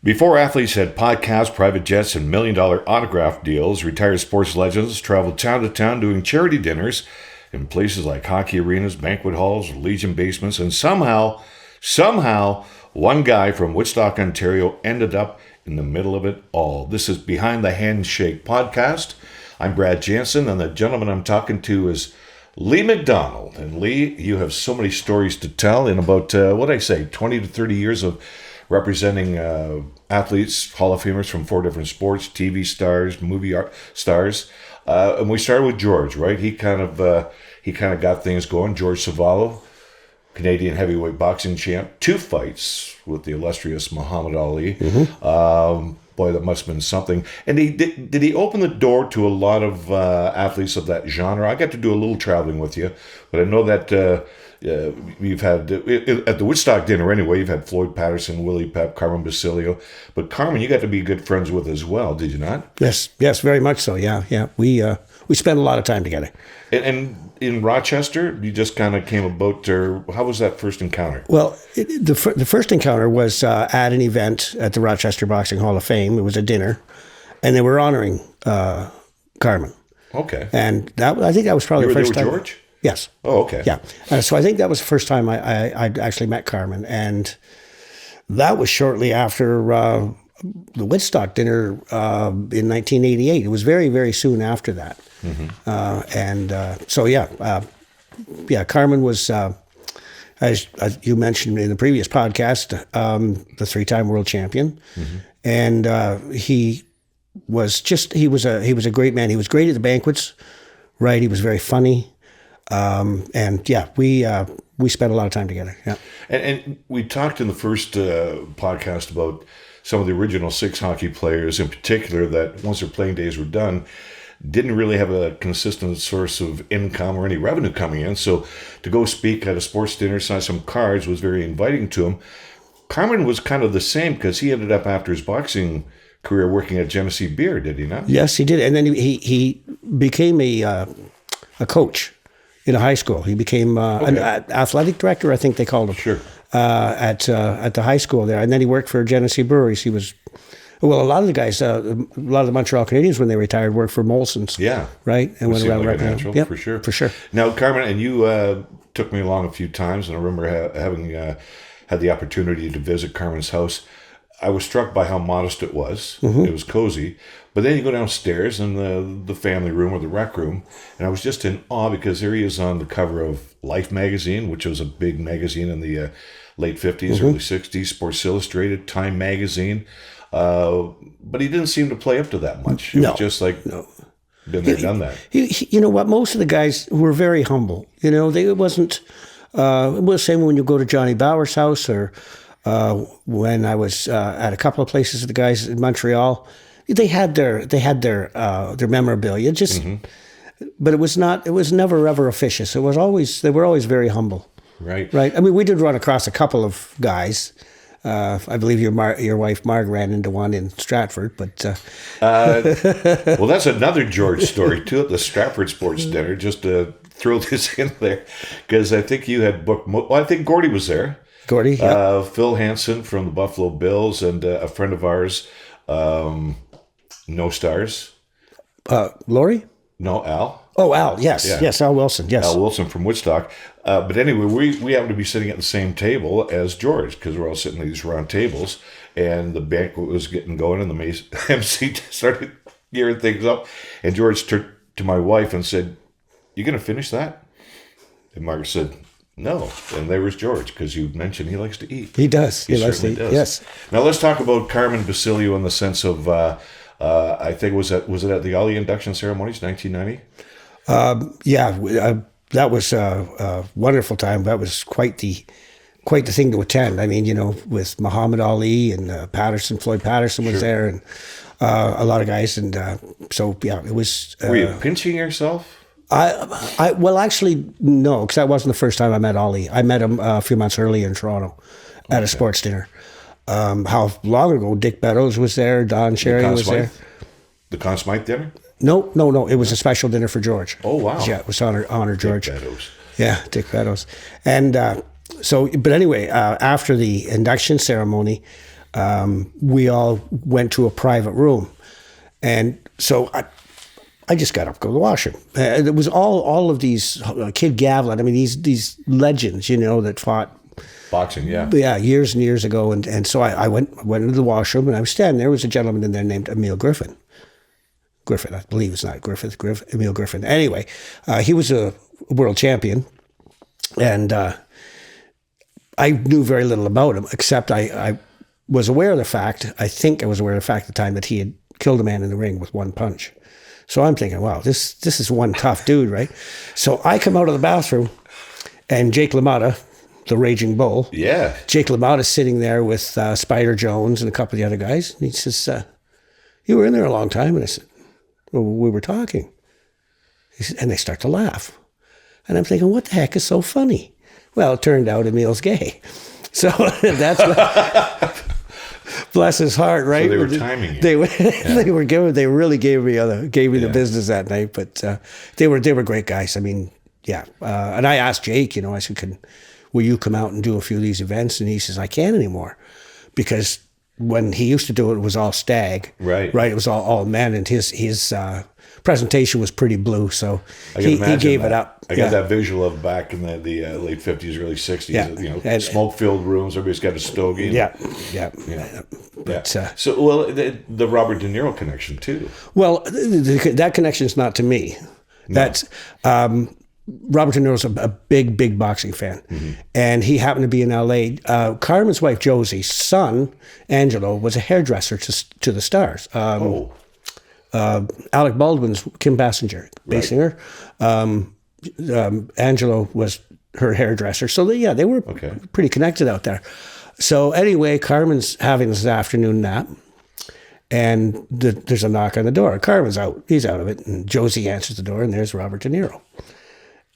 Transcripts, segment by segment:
Before athletes had podcasts, private jets, and million-dollar autograph deals, retired sports legends traveled town to town doing charity dinners in places like hockey arenas, banquet halls, Legion basements, and somehow, one guy from Woodstock, Ontario ended up in the middle of it all. This is Behind the Handshake podcast. I'm Brad Jansen, and the gentleman I'm talking to is Lee McDonald. And Lee, you have so many stories to tell in about, 20 to 30 years of representing athletes, Hall of Famers from 4 different sports, TV stars, stars. And we started with George, right? He kind of got things going. George Savallo, Canadian heavyweight boxing champ, 2 fights with the illustrious Muhammad Ali. Mm-hmm. Boy, that must have been something. And did he open the door to a lot of athletes of that genre? I got to do a little traveling with you, but I know that you've had, at the Woodstock dinner anyway, you've had Floyd Patterson, Willie Pep, Carmen Basilio. But Carmen, you got to be good friends with as well, did you not? Yes, very much so, yeah. We spent a lot of time together. And in Rochester, you just kind of came about, or how was that first encounter? Well, the first encounter was at an event at the Rochester Boxing Hall of Fame. It was a dinner, and they were honoring Carmen. Okay. And I think that was probably the first time. You were there with George? Yes. Oh, okay. Yeah. So I think that was the first time I'd actually met Carmen, and that was shortly after the Woodstock dinner in 1988. It was very, very soon after that. Mm-hmm. Carmen was, as you mentioned in the previous podcast, the 3-time world champion, mm-hmm. and he was a great man. He was great at the banquets, right? He was very funny. We spent a lot of time together. Yeah. And we talked in the first podcast about some of the original 6 hockey players in particular that once their playing days were done, didn't really have a consistent source of income or any revenue coming in. So to go speak at a sports dinner, sign some cards was very inviting to him. Carmen was kind of the same because he ended up after his boxing career working at Genesee Beer, did he not? Yes, he did. And then he became a coach in a high school. He became an athletic director, I think they called him. Sure. At the high school there. And then he worked for Genesee Breweries. He was, a lot of the guys, a lot of the Montreal Canadiens when they retired worked for Molson's. Yeah. Right? And went around representing. Yep, for sure. For sure. Now, Carmen, and you took me along a few times, and I remember having had the opportunity to visit Carmen's house. I was struck by how modest it was. Mm-hmm. It was cozy. But then you go downstairs in the family room or the rec room, and I was just in awe because there he is on the cover of Life magazine, which was a big magazine in the late 50s, mm-hmm. early 60s, Sports Illustrated, Time magazine. But he didn't seem to play up to that much. It was just like, been there, done that. You know what? Most of the guys were very humble. It wasn't the same when you go to Johnny Bauer's house or when I was at a couple of places with the guys in Montreal. They had their memorabilia, mm-hmm. But it was never ever officious. They were always very humble. Right. I mean, we did run across a couple of guys. I believe your wife Marg ran into one in Stratford, but well, that's another George story too at the Stratford Sports Dinner. Just to throw this in there, because I think you had booked. I think Gordy was there. Gordy, yeah. Phil Hansen from the Buffalo Bills and a friend of ours. No Stars. Laurie? No, Al. Oh, Al, yes. Yeah. Yes, Al Wilson, yes. Al Wilson from Woodstock. But anyway, we happen to be sitting at the same table as George because we're all sitting at these round tables, and the banquet was getting going, and the MC started gearing things up, and George turned to my wife and said, "You going to finish that?" And Margaret said, "No." And there was George, because you mentioned he likes to eat. He does. He likes to eat. Yes. Now let's talk about Carmen Basilio in the sense of, I think was it at the Ali induction ceremonies, 1990? That was a wonderful time. That was quite the thing to attend. I mean, with Muhammad Ali and Floyd Patterson was there, and a lot of guys, and it was. Were you pinching yourself? Actually, no, because that wasn't the first time I met Ali. I met him a few months earlier in Toronto at a sports dinner. How long ago? Dick Beddoes was there. Don Cherry was there. The Conn Smythe dinner? No. It was a special dinner for George. Oh, wow. Yeah, it was honor George. Dick Beddoes. Yeah, Dick Beddoes. And but anyway, after the induction ceremony, we all went to a private room. And so I just got up to go to the washroom. It was all of these, Kid Gavlin, I mean, these legends, that fought Boxing, yeah. years and years ago. And so I went into the washroom, and I was standing there. Was a gentleman in there named Emil Griffin. Griffin, I believe it's not Griffith, Emil Griffin. Anyway, he was a world champion, and I knew very little about him, except I was aware of the fact, I think I was aware of the fact at the time, that he had killed a man in the ring with one punch. So I'm thinking, wow, this is one tough dude, right? So I come out of the bathroom, and Jake LaMotta, the Raging Bull. Yeah. Jake LaMotta's sitting there with Spider Jones and a couple of the other guys. And he says, you were in there a long time. And I said, well, we were talking. He said, and they start to laugh. And I'm thinking, what the heck is so funny? Well, it turned out Emil's gay. So that's what, bless his heart, right? So they were timing you. They really gave me the business that night. But they were great guys. I mean, yeah. And I asked Jake, I said, will you come out and do a few of these events? And he says, I can't anymore, because when he used to do it, it was all stag. Right. It was all men, and his presentation was pretty blue, so he gave it up. I got that visual of back in the late 50s, early 60s, and smoke-filled rooms, everybody's got a stogie. Yeah. But, so, the Robert De Niro connection, too. Well, that connection is not to me. No. That's... Robert De Niro's a big boxing fan, and he happened to be in L.A. Carmen's wife, Josie's son, Angelo, was a hairdresser to the stars. Alec Baldwin's Kim Basinger. Angelo was her hairdresser. So, they were pretty connected out there. So anyway, Carmen's having this afternoon nap, and there's a knock on the door. Carmen's out. He's out of it, and Josie answers the door, and there's Robert De Niro.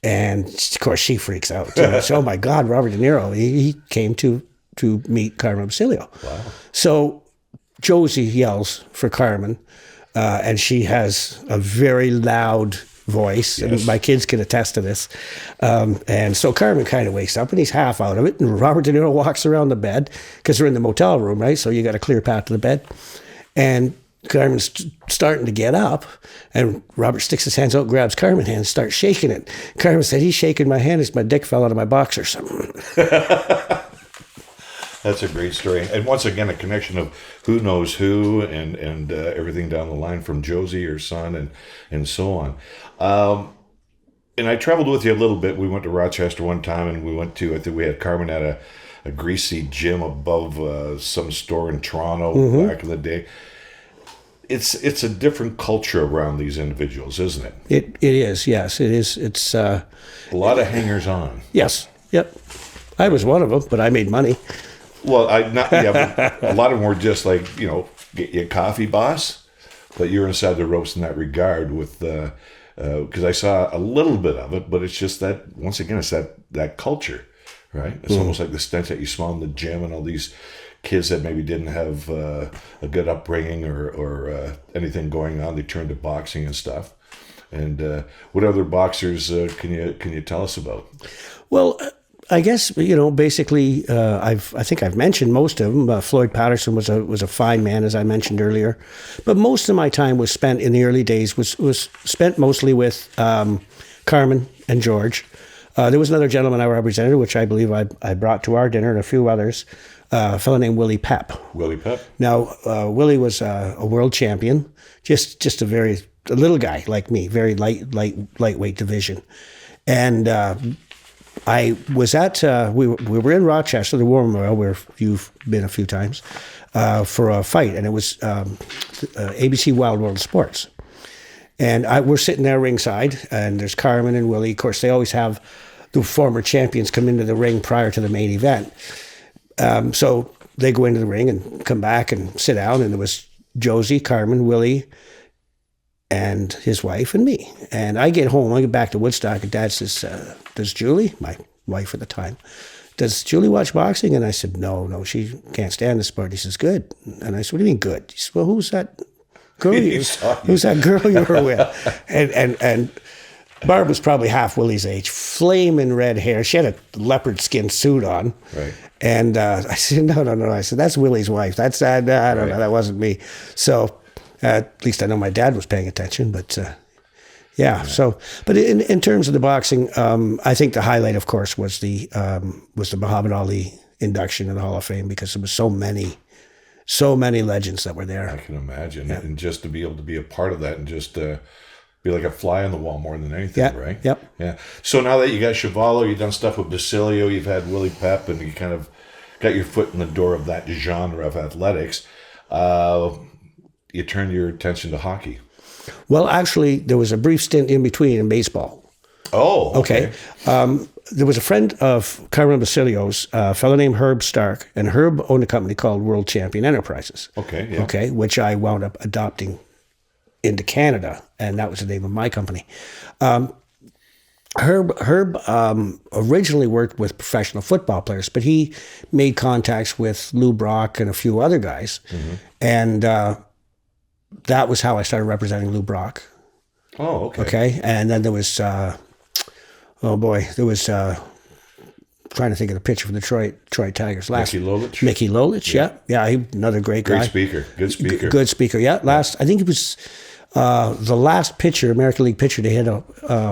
And of course, she freaks out. So, oh my God, Robert De Niro! He came to meet Carmen Basilio. Wow! So Josie yells for Carmen, and she has a very loud voice, and my kids can attest to this. And so Carmen kind of wakes up, and he's half out of it. And Robert De Niro walks around the bed, because they're in the motel room, right? So you got a clear path to the bed, and Carmen's starting to get up, and Robert sticks his hands out, grabs Carmen's hand, starts shaking it. Carmen said, he's shaking my hand as my dick fell out of my boxers. That's a great story. And once again, a connection of who knows who, and everything down the line from Josie, her son, and so on. And I traveled with you a little bit. We went to Rochester one time, and I think we had Carmen at a greasy gym above some store in Toronto back in the day. It's a different culture around these individuals, isn't it? It is, yes. It is. It's a lot of hangers-on. Yes. Yep. I was one of them, but I made money. Well, but a lot of them were just like, get you a coffee, boss. But you're inside the ropes in that regard with, because I saw a little bit of it, but it's just that, once again, it's that culture, right? It's almost like the stench that you smell in the gym, and all these kids that maybe didn't have a good upbringing or anything going on, they turned to boxing and stuff. And what other boxers can you tell us about? Well, I guess basically, I think I've mentioned most of them. Floyd Patterson was a fine man, as I mentioned earlier, but most of my time was spent in the early days was spent mostly with Carmen and George. There was another gentleman I represented, which I believe I brought to our dinner, and a few others. A fellow named Willie Pep. Willie Pep. Now, Willie was a world champion, just a little guy like me, very lightweight division, and I was at we were in Rochester, the War Memorial, where you've been a few times, for a fight, and it was ABC Wild World Sports, and we're sitting there ringside, and there's Carmen and Willie. Of course, they always have the former champions come into the ring prior to the main event. So they go into the ring and come back and sit down, and there was Josie, Carmen, Willie, and his wife, and me. And I get home, I get back to Woodstock, and Dad says, does Julie, my wife at the time, does Julie watch boxing? And I said, no, she can't stand the sport. He says, good. And I said, what do you mean good? He said, well, who's that girl you were with? And Barb was probably half Willie's age, flaming red hair. She had a leopard skin suit on. Right. And I said, no. I said, that's Willie's wife. That's, I don't know, that wasn't me. So at least I know my dad was paying attention, but yeah. So, but in terms of the boxing, I think the highlight, of course, was the Muhammad Ali induction in the Hall of Fame, because there was so many legends that were there. I can imagine. And just to be able to be a part of that and just be like a fly on the wall more than anything, right? Yep. Yeah. So now that you got Chuvalo, you've done stuff with Basilio, you've had Willie Pep, and you kind of got your foot in the door of that genre of athletics, you turned your attention to hockey. Well, actually, there was a brief stint in between in baseball. Oh, okay. There was a friend of Carmen Basilio's, a fellow named Herb Stark, and Herb owned a company called World Champion Enterprises. Okay, yeah. Okay, which I wound up adopting into Canada, and that was the name of my company. Herb originally worked with professional football players, but he made contacts with Lou Brock and a few other guys, and that was how I started representing Lou Brock. Oh, okay. Okay, and then there was, trying to think of the pitcher for the Detroit Tigers. Mickey Lolich? Mickey Lolich, yeah, another great guy. Good speaker. Good speaker, yeah. I think he was the last pitcher, American League pitcher, to hit a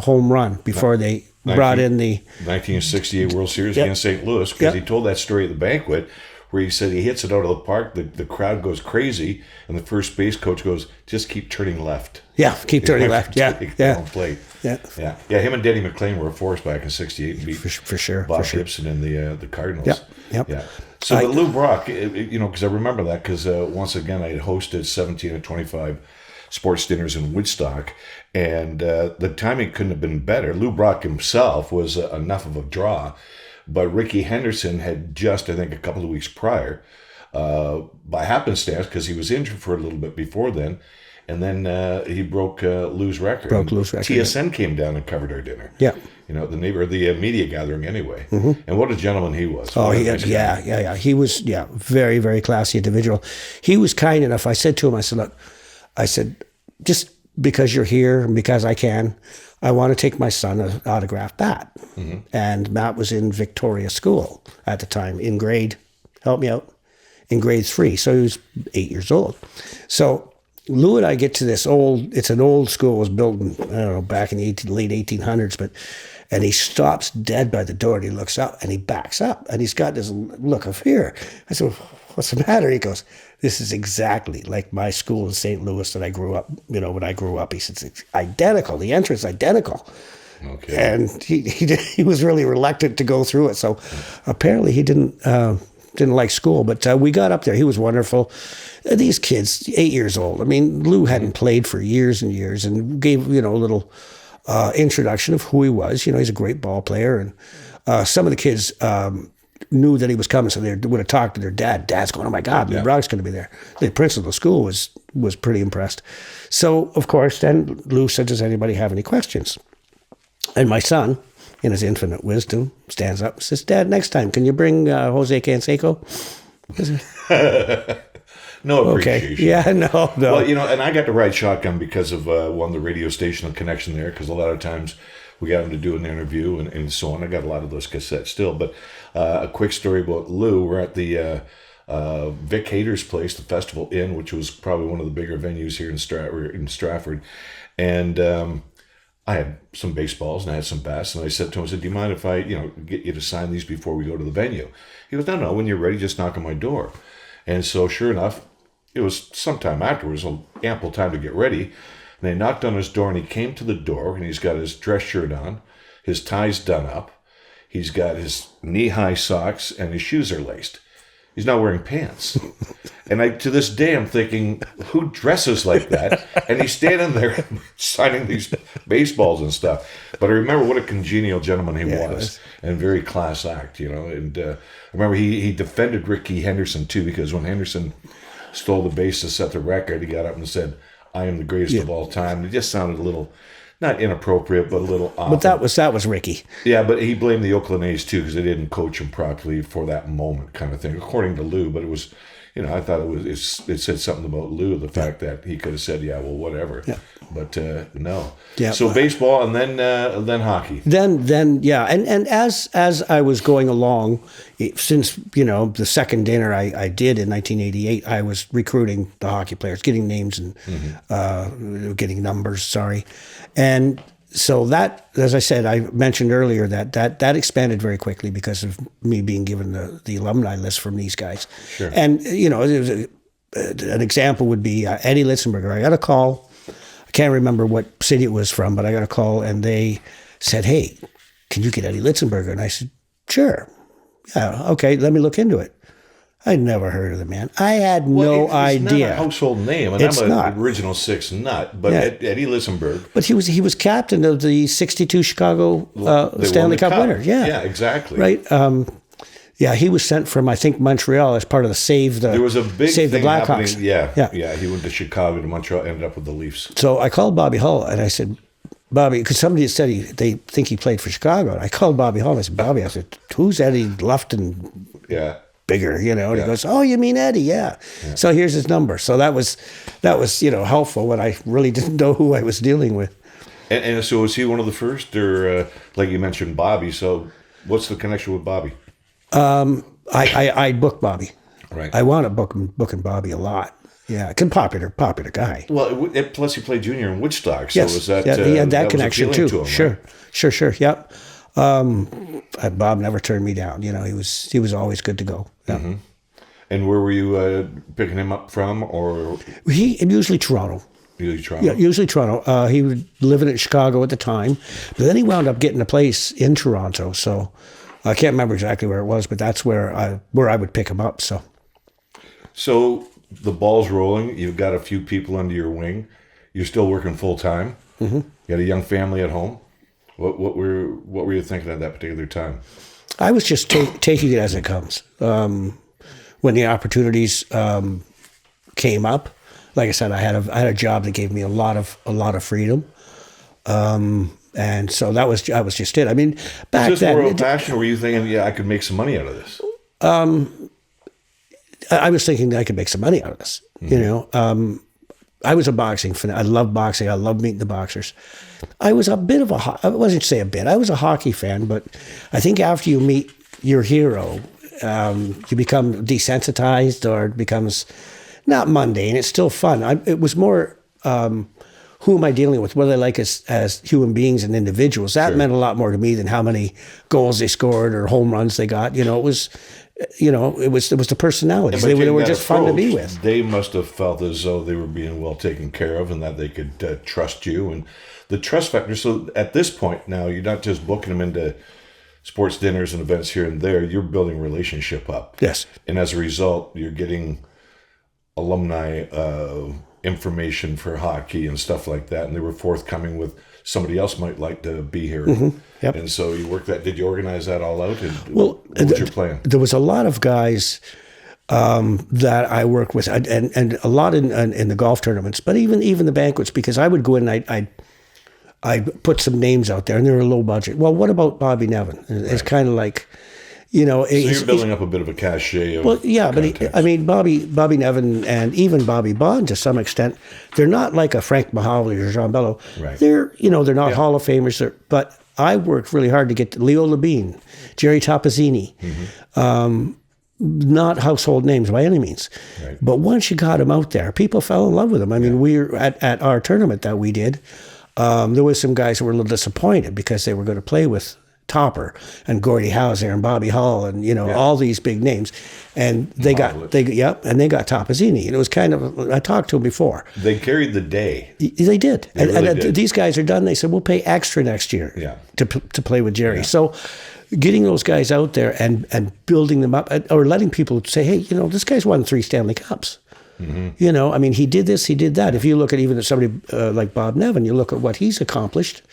home run before they brought in the 1968 World Series against St. Louis, because he told that story at the banquet where he said he hits it out of the park, the crowd goes crazy, and the first base coach goes, just keep turning left. Yeah, keep turning left. Yeah. Play. Yeah. Him and Denny McClain were a force back in '68 and beat for sure. Bob Gibson and the Cardinals. Yep. Yeah. So but Lou Brock, because I remember that, because once again I had hosted 17 of 25 sports dinners in Woodstock, and the timing couldn't have been better. Lou Brock himself was enough of a draw, but Ricky Henderson had just, I think, a couple of weeks prior, by happenstance, because he was injured for a little bit before then, and then he broke Lou's record. TSN came down and covered our dinner. Yeah. The media gathering anyway. And what a gentleman he was. Oh, he was, very, very classy individual. He was kind enough. I said to him, look, just because you're here and because I can, I want to take my son an autographed bat. And Matt was in Victoria School at the time in grade 3. So he was 8 years old. So Lou and I get to this it's an old school, it was built in, back in the late 1800s, and he stops dead by the door and he looks up and he backs up and he's got this look of fear. I said, what's the matter? He goes, this is exactly like my school in St. Louis that I grew up, when I grew up. He said, it's identical. The entrance identical. Okay. And he was really reluctant to go through it. So apparently he didn't like school, but we got up there. He was wonderful. These kids, 8 years old. I mean, Lou hadn't played for years and years, and gave a little introduction of who he was. He's a great ball player, and some of the kids knew that he was coming, so they would have talked to their dad. Dad's going, "Oh my God, Lou Brock's going to be there." The principal of the school was pretty impressed. So of course, then Lou said, "Does anybody have any questions?" And my son, in his infinite wisdom, stands up and says, "Dad, next time, can you bring Jose Canseco?" No appreciation. Okay. Yeah, no. Well, and I got to ride shotgun because of one, the radio station connection there, because a lot of times we got him to do an interview and so on. I got a lot of those cassettes still. But a quick story about Lou. We're at the Vic Hader's place, the Festival Inn, which was probably one of the bigger venues here in Stratford. And I had some baseballs and I had some bats, and I said to him, "Do you mind if I, get you to sign these before we go to the venue?" He goes, "No, when you're ready, just knock on my door." And so sure enough, it was sometime afterwards, ample time to get ready. And they knocked on his door, and he came to the door, and he's got his dress shirt on, his tie's done up, he's got his knee-high socks, and his shoes are laced. He's not wearing pants. And to this day, I'm thinking, who dresses like that? And he's standing there signing these baseballs and stuff. But I remember what a congenial gentleman he was, and very class act, And I remember he defended Ricky Henderson, too, because when Henderson stole the base to set the record, he got up and said, "I am the greatest of all time." It just sounded a little, not inappropriate, but a little off. But that was Ricky. Yeah, but he blamed the Oakland A's too, because they didn't coach him properly for that moment, kind of thing, according to Lou. But it was I thought it said something about Lou, the fact that he could have said, yeah, well, whatever. Yeah. But no. Yeah. So baseball and then hockey. Then yeah, and as I was going along, since the second dinner I did in 1988, I was recruiting the hockey players, getting names and getting numbers. Sorry, and so that, as I said, I mentioned earlier that expanded very quickly because of me being given the alumni list from these guys. Sure. And it was an example would be Eddie Litzenberger. I got a call. I can't remember what city it was from, but I got a call and they said, "Hey, can you get Eddie Litzenberger?" And I said, "Sure. Yeah, okay, let me look into it." I'd never heard of the man. I had no idea. It's not a household name, and It's I'm not. an original six nut, but Yeah. Eddie Lissenberg. But he was captain of the '62 Chicago They won Stanley the Cup winners. Yeah, Yeah, exactly. right. Yeah, he was sent from, I think, Montreal as part of the There was a big Save the thing Blackhawks. happening. Yeah. He went to Chicago to Montreal, ended up with the Leafs. So I called Bobby Hull and I said, "Bobby," because somebody had said they think he played for Chicago. And I called Bobby Hull and I said, "Bobby," I said, "who's Eddie Lufton Yeah. bigger?" And Yeah. he goes, "Oh, you mean Eddie? Yeah." So here's his number. So that was helpful when I really didn't know who I was dealing with. And so was he one of the first, or like you mentioned, Bobby? So what's the connection with Bobby? I booked Bobby. Right. I wound up booking Bobby a lot. Yeah, popular guy. Well, plus he played junior in Woodstock, so Yes, was that he had that was connection appealing too. to him, Sure, right? sure. Yep. Bob never turned me down. He was always good to go. Yeah. Mm-hmm. And where were you picking him up from, or He usually Toronto. usually Toronto? Yeah, usually Toronto. He was living in Chicago at the time, but then he wound up getting a place in Toronto. So I can't remember exactly where it was, but that's where I would pick him up. So the ball's rolling. You've got a few people under your wing. You're still working full time. Mm-hmm. You had a young family at home. What were you thinking at that particular time? I was just taking it as it comes. When the opportunities came up, like I said, I had a job that gave me a lot of freedom, and so that was just it. I mean, back Was this then, more of a passion, or were you thinking, yeah, I could make some money out of this? I was thinking that I could make some money out of this. Mm-hmm. I was a boxing fan. I love boxing. I love meeting the boxers. I was a bit of I wasn't say a bit. I was a hockey fan, but I think after you meet your hero, you become desensitized, or it becomes not mundane. It's still fun. It was more, who am I dealing with? What do they like as human beings and individuals? That meant a lot more to me than how many goals they scored or home runs they got. It was the personalities. But They taking were that just fun to be approach, with. They must have felt as though they were being well taken care of, and that they could trust you, and the trust factor. So at this point now, you're not just booking them into sports dinners and events here and there. You're building a relationship up. Yes. And as a result, you're getting alumni information for hockey and stuff like that, and they were forthcoming with somebody else might like to be here. Yep. And so you worked that. Did you organize that all out? And Well, what was your plan? There was a lot of guys that I worked with, and a lot in the golf tournaments, but even the banquets, because I would go in and I'd put some names out there, and they were low budget. Well, what about Bobby Nevin? It's kind of like, So you're building up a bit of a cachet of well, yeah, but contacts. Bobby Nevin and even Bobby Bond to some extent, they're not like a Frank Mahovely or Jean Bello. Right. They're not Hall of Famers, but I worked really hard to get to Leo Labine, Jerry Topazzini, not household names by any means. Right. But once you got them out there, people fell in love with them. I mean, we were at our tournament that we did. There was some guys who were a little disappointed because they were going to play with Topper and Gordie Hauser and Bobby Hull and all these big names, and they got Topazzini, and it was kind of, I talked to him before. They carried the day. They did, really and did. These guys are done. They said we'll pay extra next year to play with Jerry. So getting those guys out there and building them up, or letting people say, hey, this guy's won 3 Stanley Cups. I mean, he did this, he did that. If you look at even somebody like Bob Nevin, you look at what he's accomplished,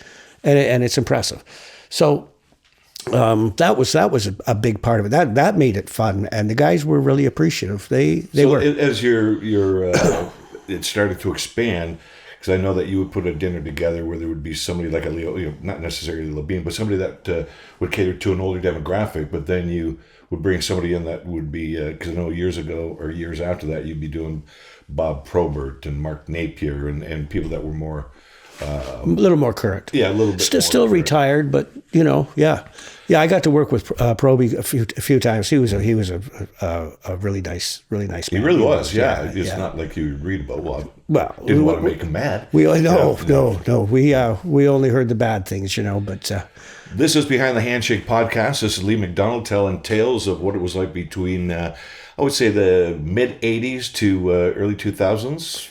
and it's impressive. So that was a big part of it. That made it fun, and the guys were really appreciative. They were. As your it started to expand, because I know that you would put a dinner together where there would be somebody like a Leo, not necessarily Labine, but somebody that would cater to an older demographic. But then you would bring somebody in that would be, because I know years ago or years after that, you'd be doing Bob Probert and Mark Napier and people that were more, A little more current. yeah, a little bit more Still current. retired, but yeah. I got to work with Proby a few times. He was a really nice man. He really was, yeah. It's not like you read about. Well, didn't want to make him mad. No. We only heard the bad things, but. This is Behind the Handshake podcast. This is Lee McDonald telling tales of what it was like between, I would say, the mid '80s to early 2000s.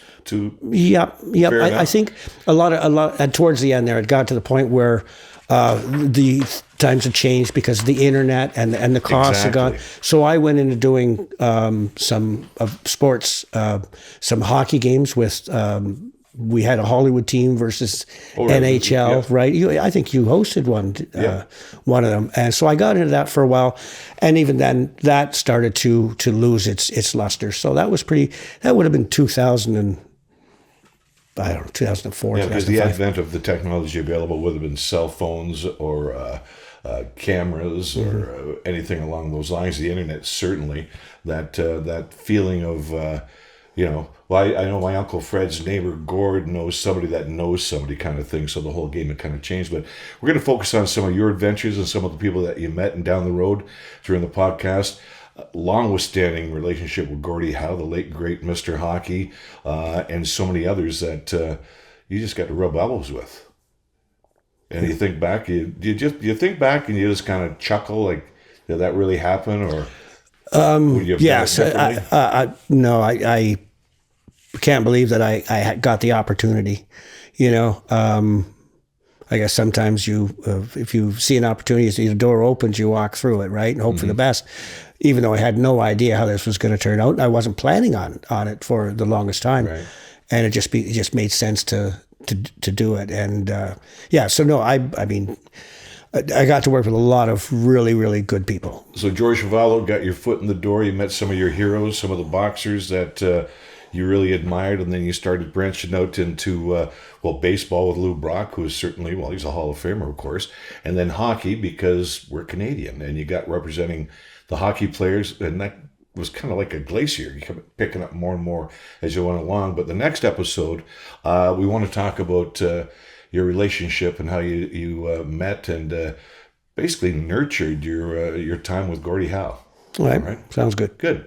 Yep. I think a lot, and towards the end there, it got to the point where the times have changed because of the internet and the costs have gone. So I went into doing some sports, some hockey games with. We had a Hollywood team versus NHL, yeah. Right? I think you hosted one of them, and so I got into that for a while, and even then that started to lose its luster. So that was that would have been 2004. Yeah, because the advent of the technology available, whether it been cell phones or cameras or anything along those lines, the internet certainly that feeling of. Well, I know my Uncle Fred's neighbor Gord knows somebody that knows somebody kind of thing, so the whole game had kind of changed. But we're going to focus on some of your adventures and some of the people that you met and down the road during the podcast. Long-withstanding relationship with Gordie Howe, the late, great Mr. Hockey, and so many others that you just got to rub elbows with. And you think back, you think back and you just kind of chuckle, like, did that really happen? Or would you have yes, no, I can't believe that I got the opportunity. I guess sometimes if you see an opportunity, the door opens, you walk through it, right, and hope for the best. Even though I had no idea how this was going to turn out, and I wasn't planning on it for the longest time, right. And it just made sense to do it, and so no, I mean. I got to work with a lot of really, really good people. So George Chuvalo got your foot in the door. You met some of your heroes, some of the boxers that you really admired, and then you started branching out into, baseball with Lou Brock, who is certainly, he's a Hall of Famer, of course, and then hockey because we're Canadian, and you got representing the hockey players, and that was kind of like a glacier. You kept picking up more and more as you went along. But the next episode, we want to talk about your relationship and how you met and basically nurtured your time with Gordie Howe. All right. Sounds good. Good.